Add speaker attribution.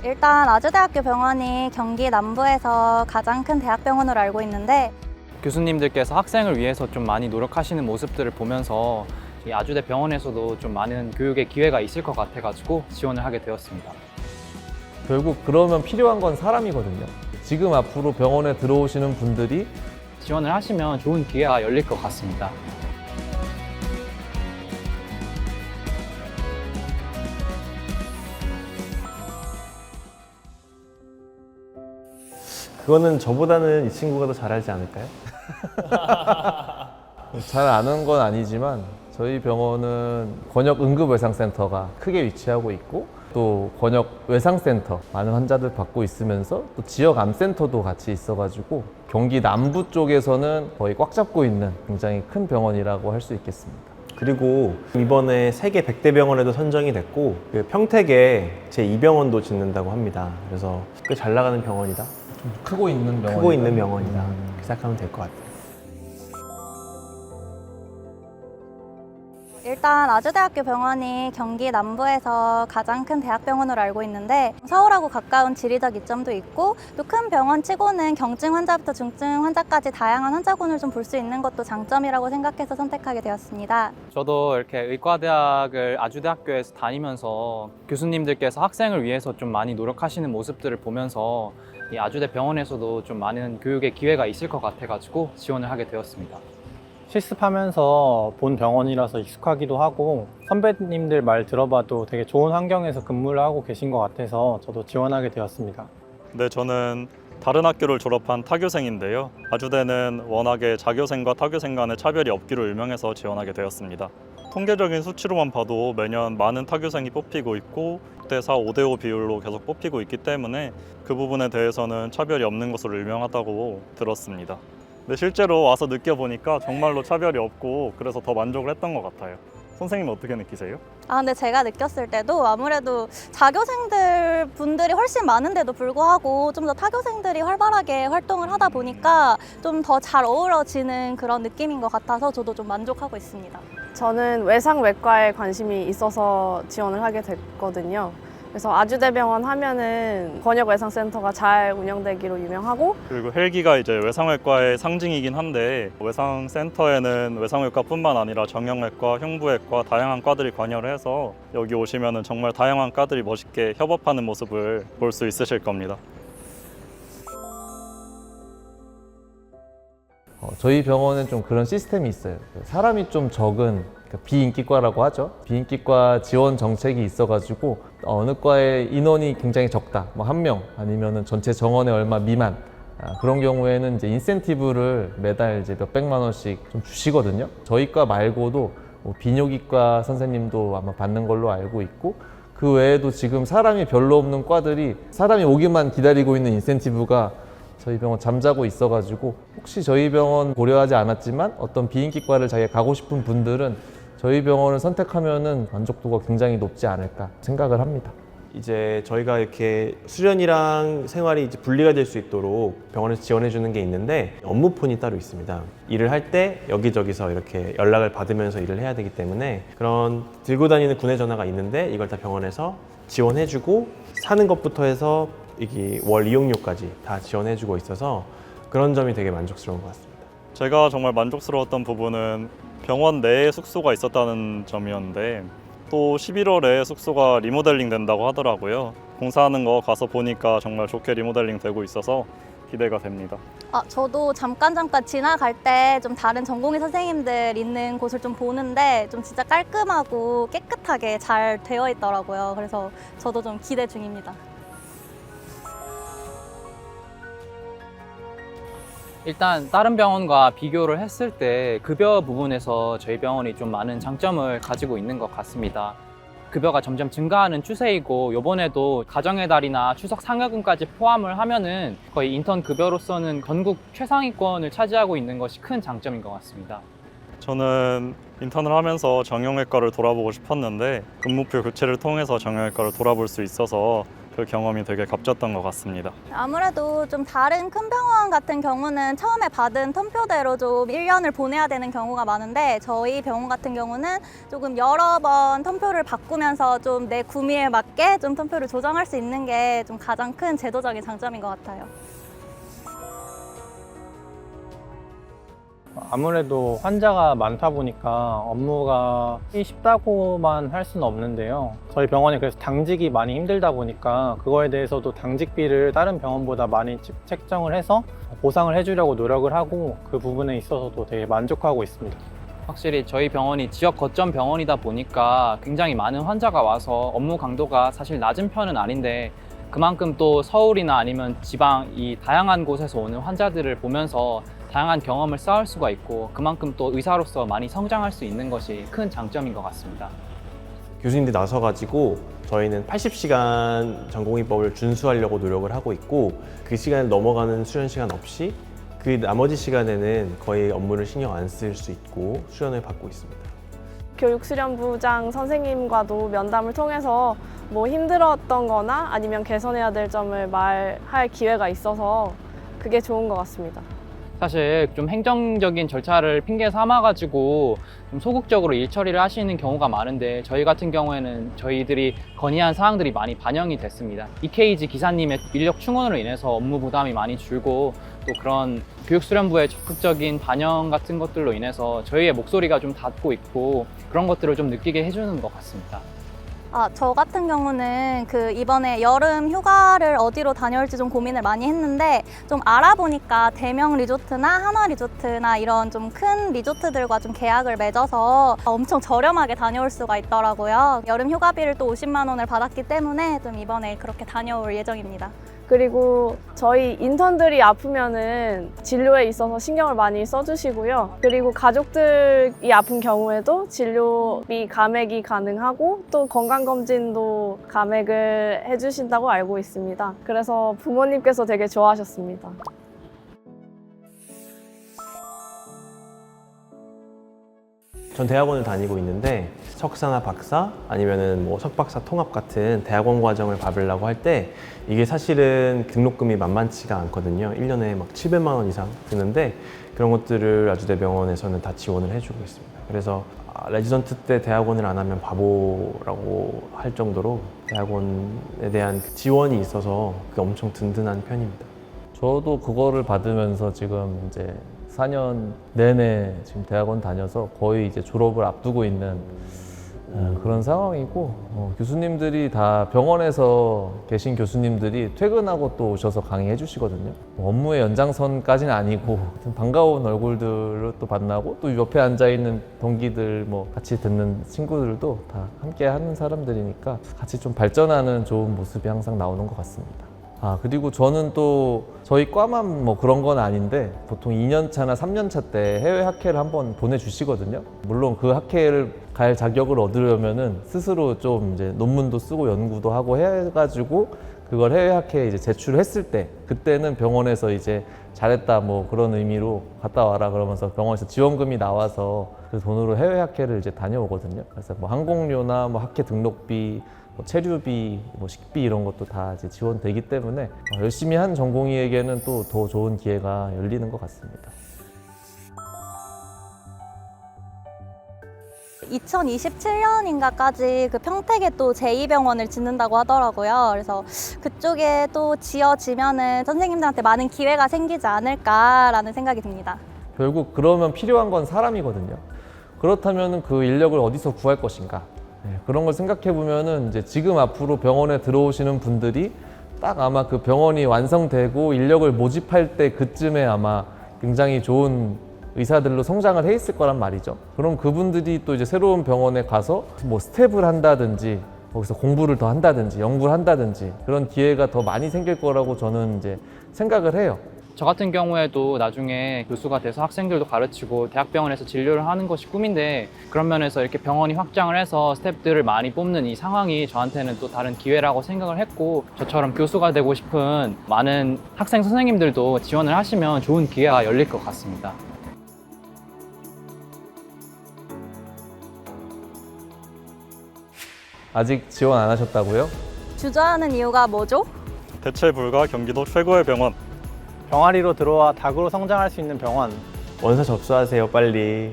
Speaker 1: 일단 아주대학교 병원이 경기 남부에서 가장 큰 대학병원으로 알고 있는데
Speaker 2: 교수님들께서 학생을 위해서 좀 많이 노력하시는 모습들을 보면서 이 아주대 병원에서도 좀 많은 교육의 기회가 있을 것 같아가지고 지원을 하게 되었습니다.
Speaker 3: 결국 그러면 필요한 건 사람이거든요. 지금 앞으로 병원에 들어오시는 분들이
Speaker 2: 지원을 하시면 좋은 기회가 열릴 것 같습니다.
Speaker 4: 그거는 저보다는 이 친구가 더 잘 알지 않을까요?
Speaker 3: 잘 아는 건 아니지만 저희 병원은 권역 응급외상센터가 크게 위치하고 있고 또 권역 외상센터 많은 환자들 받고 있으면서 또 지역 암센터도 같이 있어가지고 경기 남부 쪽에서는 거의 꽉 잡고 있는 굉장히 큰 병원이라고 할 수 있겠습니다.
Speaker 4: 그리고 이번에 세계 100대 병원에도 선정이 됐고 그 평택에 제2병원도 짓는다고 합니다. 그래서 꽤 잘 나가는 병원이다.
Speaker 3: 크고 있는 병원.
Speaker 4: 크고 있는 병원이다. 이렇게 생각하면 될 것 같아요.
Speaker 1: 일단 아주대학교 병원이 경기 남부에서 가장 큰 대학병원으로 알고 있는데 서울하고 가까운 지리적 이점도 있고 또 큰 병원치고는 경증 환자부터 중증 환자까지 다양한 환자군을 좀 볼 수 있는 것도 장점이라고 생각해서 선택하게 되었습니다.
Speaker 2: 저도 이렇게 의과대학을 아주대학교에서 다니면서 교수님들께서 학생을 위해서 좀 많이 노력하시는 모습들을 보면서 이 아주대 병원에서도 좀 많은 교육의 기회가 있을 것 같아가지고 지원을 하게 되었습니다.
Speaker 5: 실습하면서 본 병원이라서 익숙하기도 하고 선배님들 말 들어봐도 되게 좋은 환경에서 근무를 하고 계신 것 같아서 저도 지원하게 되었습니다.
Speaker 6: 네, 저는 다른 학교를 졸업한 타교생인데요. 아주대는 워낙에 자교생과 타교생 간의 차별이 없기로 유명해서 지원하게 되었습니다. 통계적인 수치로만 봐도 매년 많은 타교생이 뽑히고 있고 6대4, 5대5 비율로 계속 뽑히고 있기 때문에 그 부분에 대해서는 차별이 없는 것으로 유명하다고 들었습니다. 근데 실제로 와서 느껴보니까 정말로 차별이 없고 그래서 더 만족을 했던 것 같아요. 선생님은 어떻게 느끼세요?
Speaker 1: 근데 제가 느꼈을 때도 아무래도 자교생들 분들이 훨씬 많은데도 불구하고 좀 더 타교생들이 활발하게 활동을 하다 보니까 좀 더 잘 어우러지는 그런 느낌인 것 같아서 저도 좀 만족하고 있습니다.
Speaker 7: 저는 외상외과에 관심이 있어서 지원을 하게 됐거든요. 그래서 아주대병원 하면은 권역외상센터가 잘 운영되기로 유명하고
Speaker 6: 그리고 헬기가 이제 외상외과의 상징이긴 한데 외상센터에는 외상외과뿐만 아니라 정형외과, 흉부외과 다양한 과들이 관여를 해서 여기 오시면은 정말 다양한 과들이 멋있게 협업하는 모습을 볼 수 있으실 겁니다.
Speaker 3: 저희 병원은 좀 그런 시스템이 있어요. 사람이 좀 적은 비인기과라고 하죠. 비인기과 지원 정책이 있어가지고 어느 과에 인원이 굉장히 적다, 뭐 1명 아니면은 전체 정원의 얼마 미만 그런 경우에는 이제 인센티브를 매달 이제 몇백만 원씩 좀 주시거든요. 저희 과 말고도 뭐 비뇨기과 선생님도 아마 받는 걸로 알고 있고 그 외에도 지금 사람이 별로 없는 과들이 사람이 오기만 기다리고 있는 인센티브가 저희 병원 잠자고 있어가지고 혹시 저희 병원 고려하지 않았지만 어떤 비인기과를 자기가 가고 싶은 분들은 저희 병원을 선택하면은 만족도가 굉장히 높지 않을까 생각을 합니다.
Speaker 4: 이제 저희가 이렇게 수련이랑 생활이 이제 분리가 될 수 있도록 병원에서 지원해 주는 게 있는데 업무폰이 따로 있습니다. 일을 할 때 여기저기서 이렇게 연락을 받으면서 일을 해야 되기 때문에 그런 들고 다니는 군의 전화가 있는데 이걸 다 병원에서 지원해 주고 사는 것부터 해서 이게 월 이용료까지 다 지원해 주고 있어서 그런 점이 되게 만족스러운 것 같습니다.
Speaker 6: 제가 정말 만족스러웠던 부분은 병원 내에 숙소가 있었다는 점이었는데 또 11월에 숙소가 리모델링 된다고 하더라고요. 공사하는 거 가서 보니까 정말 좋게 리모델링 되고 있어서 기대가 됩니다.
Speaker 1: 저도 잠깐 지나갈 때 좀 다른 전공의 선생님들 있는 곳을 좀 보는데 좀 진짜 깔끔하고 깨끗하게 잘 되어 있더라고요. 그래서 저도 좀 기대 중입니다.
Speaker 2: 일단 다른 병원과 비교를 했을 때 급여 부분에서 저희 병원이 좀 많은 장점을 가지고 있는 것 같습니다. 급여가 점점 증가하는 추세이고 이번에도 가정의 달이나 추석 상여금까지 포함을 하면은 거의 인턴 급여로서는 전국 최상위권을 차지하고 있는 것이 큰 장점인 것 같습니다.
Speaker 6: 저는 인턴을 하면서 정형외과를 돌아보고 싶었는데 근무표 교체를 통해서 정형외과를 돌아볼 수 있어서 그 경험이 되게 값졌던 것 같습니다.
Speaker 1: 아무래도 좀 다른 큰 병원 같은 경우는 처음에 받은 텀표대로 좀 1년을 보내야 되는 경우가 많은데 저희 병원 같은 경우는 조금 여러 번 텀표를 바꾸면서 좀 내 구미에 맞게 좀 텀표를 조정할 수 있는 게 좀 가장 큰 제도적인 장점인 것 같아요.
Speaker 5: 아무래도 환자가 많다 보니까 업무가 쉽다고만 할 수는 없는데요. 저희 병원이 그래서 당직이 많이 힘들다 보니까 그거에 대해서도 당직비를 다른 병원보다 많이 책정을 해서 보상을 해주려고 노력을 하고 그 부분에 있어서도 되게 만족하고 있습니다.
Speaker 2: 확실히 저희 병원이 지역 거점 병원이다 보니까 굉장히 많은 환자가 와서 업무 강도가 사실 낮은 편은 아닌데 그만큼 또 서울이나 아니면 지방 이 다양한 곳에서 오는 환자들을 보면서 다양한 경험을 쌓을 수가 있고 그만큼 또 의사로서 많이 성장할 수 있는 것이 큰 장점인 것 같습니다.
Speaker 4: 교수님들이 나서가지고 저희는 80시간 전공의법을 준수하려고 노력을 하고 있고 그 시간을 넘어가는 수련 시간 없이 그 나머지 시간에는 거의 업무를 신경 안 쓸 수 있고 수련을 받고 있습니다.
Speaker 7: 교육수련부장 선생님과도 면담을 통해서 뭐 힘들었던 거나 아니면 개선해야 될 점을 말할 기회가 있어서 그게 좋은 것 같습니다.
Speaker 2: 사실 좀 행정적인 절차를 핑계 삼아가지고 좀 소극적으로 일 처리를 하시는 경우가 많은데 저희 같은 경우에는 저희들이 건의한 사항들이 많이 반영이 됐습니다. EKG 기사님의 인력 충원으로 인해서 업무 부담이 많이 줄고 또 그런 교육수련부의 적극적인 반영 같은 것들로 인해서 저희의 목소리가 좀 닿고 있고 그런 것들을 좀 느끼게 해주는 것 같습니다.
Speaker 1: 저 같은 경우는 이번에 여름 휴가를 어디로 다녀올지 좀 고민을 많이 했는데 좀 알아보니까 대명 리조트나 한화 리조트나 이런 좀 큰 리조트들과 좀 계약을 맺어서 엄청 저렴하게 다녀올 수가 있더라고요. 여름 휴가비를 또 50만 원을 받았기 때문에 좀 이번에 그렇게 다녀올 예정입니다.
Speaker 7: 그리고 저희 인턴들이 아프면은 진료에 있어서 신경을 많이 써주시고요. 그리고 가족들이 아픈 경우에도 진료비 감액이 가능하고 또 건강검진도 감액을 해주신다고 알고 있습니다. 그래서 부모님께서 되게 좋아하셨습니다.
Speaker 4: 전 대학원을 다니고 있는데 석사나 박사 아니면은 뭐 석박사 통합 같은 대학원 과정을 밟으려고 할 때 이게 사실은 등록금이 만만치가 않거든요. 1년에 막 700만 원 이상 드는데 그런 것들을 아주대병원에서는 다 지원을 해주고 있습니다. 그래서 레지던트 때 대학원을 안 하면 바보라고 할 정도로 대학원에 대한 지원이 있어서 그게 엄청 든든한 편입니다.
Speaker 3: 저도 그거를 받으면서 지금 이제 4년 내내 지금 대학원 다녀서 거의 이제 졸업을 앞두고 있는 그런 상황이고 교수님들이 다 병원에서 계신 교수님들이 퇴근하고 또 오셔서 강의해 주시거든요. 업무의 연장선까지는 아니고 반가운 얼굴들을 또 만나고 또 옆에 앉아있는 동기들 뭐 같이 듣는 친구들도 다 함께 하는 사람들이니까 같이 좀 발전하는 좋은 모습이 항상 나오는 것 같습니다. 그리고 저는 또 저희 과만 뭐 그런 건 아닌데 보통 2년차나 3년차 때 해외 학회를 한번 보내주시거든요. 물론 그 학회를 갈 자격을 얻으려면은 스스로 좀 이제 논문도 쓰고 연구도 하고 해가지고 그걸 해외 학회에 이제 제출했을 때 그때는 병원에서 이제 잘했다 뭐 그런 의미로 갔다 와라 그러면서 병원에서 지원금이 나와서 그 돈으로 해외 학회를 이제 다녀오거든요. 그래서 뭐 항공료나 뭐 학회 등록비 뭐 체류비, 뭐 식비 이런 것도 다 이제 지원되기 때문에 열심히 한 전공의에게는 또 더 좋은 기회가 열리는 것 같습니다.
Speaker 1: 2027년인가까지 그 평택에 또 제2병원을 짓는다고 하더라고요. 그래서 그쪽에 또 지어지면은 선생님들한테 많은 기회가 생기지 않을까라는 생각이 듭니다.
Speaker 3: 결국 그러면 필요한 건 사람이거든요. 그렇다면 그 인력을 어디서 구할 것인가? 그런 걸 생각해 보면은 이제 지금 앞으로 병원에 들어오시는 분들이 딱 아마 그 병원이 완성되고 인력을 모집할 때 그쯤에 아마 굉장히 좋은 의사들로 성장을 해 있을 거란 말이죠. 그럼 그분들이 또 이제 새로운 병원에 가서 뭐 스텝을 한다든지 거기서 공부를 더 한다든지 연구를 한다든지 그런 기회가 더 많이 생길 거라고 저는 이제 생각을 해요.
Speaker 2: 저 같은 경우에도 나중에 교수가 돼서 학생들도 가르치고 대학병원에서 진료를 하는 것이 꿈인데 그런 면에서 이렇게 병원이 확장을 해서 스태프들을 많이 뽑는 이 상황이 저한테는 또 다른 기회라고 생각을 했고 저처럼 교수가 되고 싶은 많은 학생 선생님들도 지원을 하시면 좋은 기회가 열릴 것 같습니다.
Speaker 3: 아직 지원 안 하셨다고요?
Speaker 1: 주저하는 이유가 뭐죠?
Speaker 6: 대체 불가 경기도 최고의 병원.
Speaker 5: 병아리로 들어와 닭으로 성장할 수 있는 병원.
Speaker 4: 원서 접수하세요, 빨리.